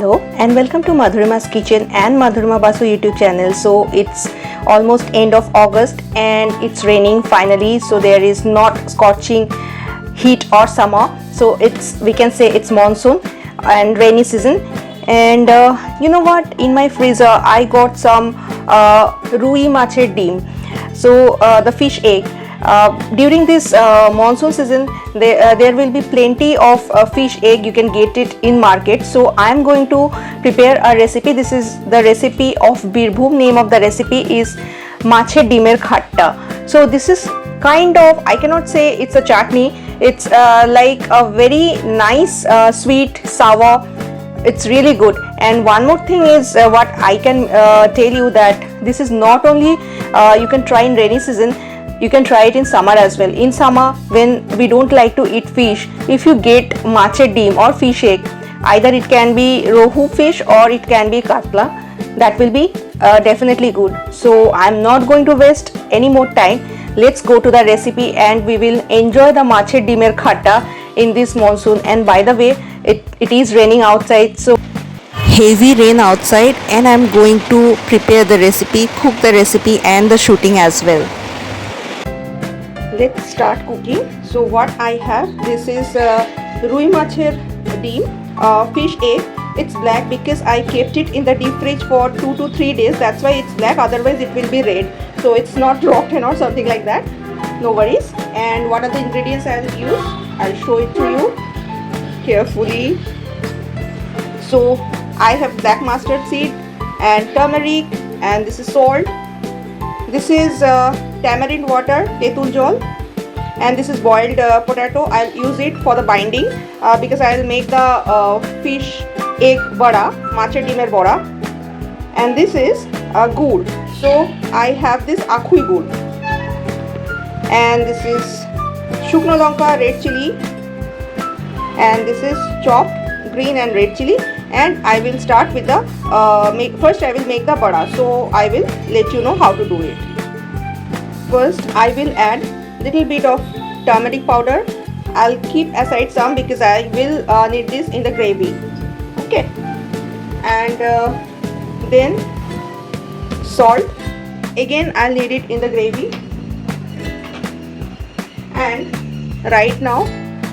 Hello and welcome to Madhurima's Kitchen and Madhurima Basu YouTube channel. So it's almost end of August and it's raining finally, so there is not scorching heat or summer, so we can say it's monsoon and rainy season. And you know what, in my freezer I got some Rohu Maach Er Dim, so the fish egg. During this monsoon season there will be plenty of fish egg. You can get it in market, so I am going to prepare a recipe. This is the recipe of Birbhum. Name of the recipe is Maach Er Dim Khatta. So this is kind of, I cannot say it's a chutney, it's like a very nice sweet sour. It's really good. And one more thing is what I can tell you, that this is not only you can try in rainy season, you can try it in summer as well. In summer, when we don't like to eat fish, if you get Maach Er Dim or fish egg, either it can be Rohu fish or it can be Kaatla, that will be definitely good. So I'm not going to waste any more time. Let's go to the recipe and we will enjoy the Maach Er Dim Khatta in this monsoon. And by the way, it is raining outside, so heavy rain outside, and I'm going to prepare the recipe, cook the recipe and the shooting as well. Let's start cooking. So what I have, this is Rohu Maach Er Dim fish egg. It's black because I kept it in the deep fridge for 2 to 3 days. That's why it's black, otherwise it will be red. So it's not rotten or something like that. No worries. And what are the ingredients I'll use? I'll show it to you carefully. So I have black mustard seed and turmeric, and this is salt. This is tamarind water, tetul jol, and this is boiled potato. I'll use it for the binding because I'll make the fish egg bada, Maach Er Dim bada. And this is gur. So I have this akhui gur, and this is shukno lanka, red chili, and this is chopped green and red chili. And I will start with the first I will make the bada, so I will let you know how to do it. First I will add little bit of turmeric powder. I'll keep aside some because I will need this in the gravy. Okay. And then salt, again I'll need it in the gravy. And right now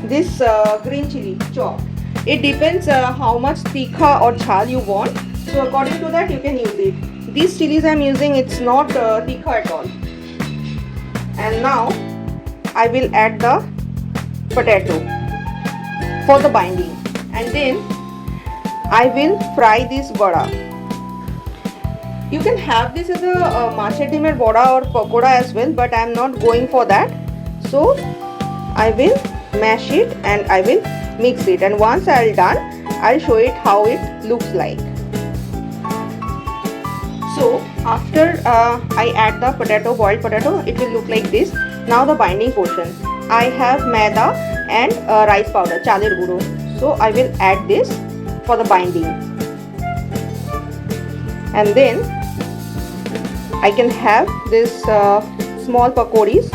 this green chili chopped. It depends how much tikha or jhal you want, so according to that you can use it. These chilies I am using, it's not tikha at all. And now I will add the potato for the binding, and then I will fry this vada. You can have this as a Maach Er Dim vada or pakoda as well, but I am not going for that. So I will mash it and I will mix it, and once I am done, I'll show it how it looks like. So after I add the potato, boiled potato, it will look like this. Now the binding portion, I have maida and rice powder, chaler guro. So I will add this for the binding, and then I can have this small pakodis.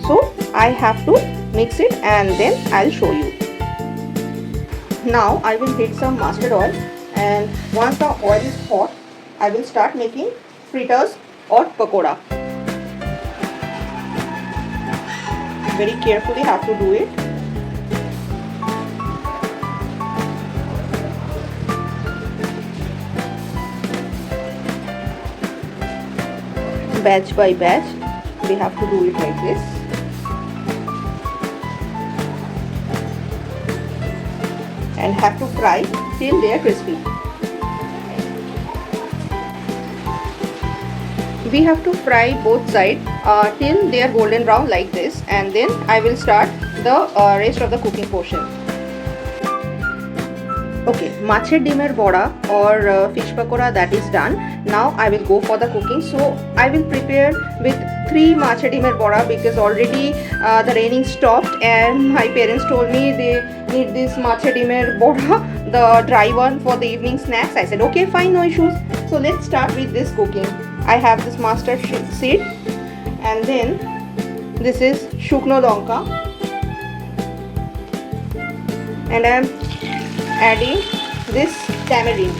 So I have to mix it and then I'll show you. Now I will heat some mustard oil, and once the oil is hot, I will start making fritters or pakoda. Very carefully have to do it. Batch by batch, we have to do it like this. And have to fry till they are crispy. We have to fry both sides till they are golden brown like this, and then I will start the rest of the cooking portion. Okay, Maach Er Dim vada or fish pakoda, that is done. Now I will go for the cooking. So I will prepare with 3 Maach Er Dim vada because already the raining stopped and my parents told me they need this Maach Er Dim vada, the dry one, for the evening snacks. I said okay, fine, no issues. So let's start with this cooking. I have this mustard seed, and then this is shukno lanka, and I am adding this tamarind.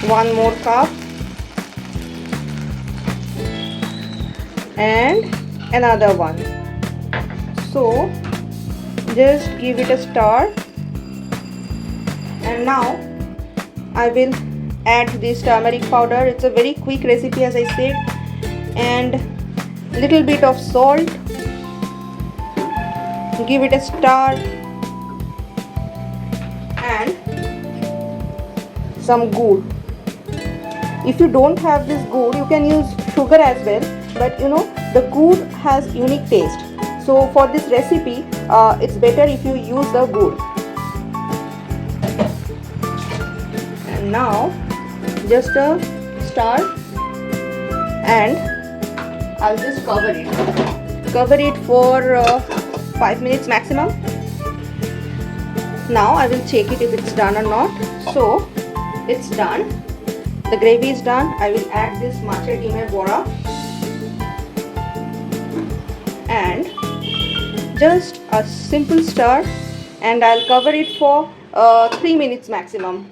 1 more cup. And another one. So just give it a stir. And now I will add this turmeric powder. It's a very quick recipe, as I said, and little bit of salt. Give it a stir and some gur. If you don't have this gur, you can use sugar as well, but you know the gur has unique taste. So for this recipe, it's better if you use the gur. And now just a stir, and I'll just cover it. Cover it for 5 minutes maximum. Now I will check it if it's done or not. So it's done. The gravy is done. I will add this Maach Er Dim Bora and just a simple stir, and I'll cover it for 3 minutes maximum.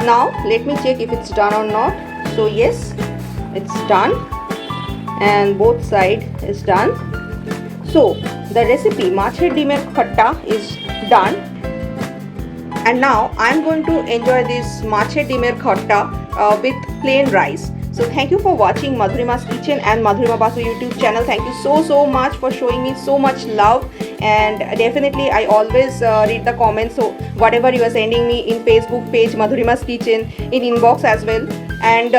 Now let me check if it's done or not. So yes, it's done, and both side is done. So the recipe Maach Er Dim Khatta is done, and now I'm going to enjoy this Maach Er Dim Khatta with plain rice. So thank you for watching Madhurima's Kitchen and Madhurima Basu YouTube channel. Thank you so much for showing me so much love, and definitely I always read the comments. So whatever you are sending me in Facebook page Madhurima's Kitchen, in inbox as well. And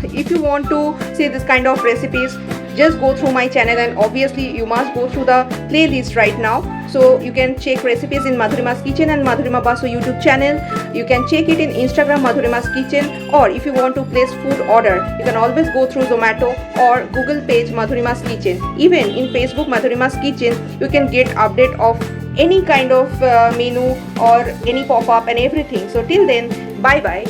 if you want to see this kind of recipes, just go through my channel, and obviously you must go through the playlist right now. So you can check recipes in Madhurima's Kitchen and Madhurima Basu YouTube channel. You can check it in Instagram Madhurima's Kitchen, or if you want to place food order, you can always go through Zomato or Google page Madhurima's Kitchen. Even in Facebook Madhurima's Kitchen, you can get update of any kind of menu or any pop-up and everything. So till then, bye bye.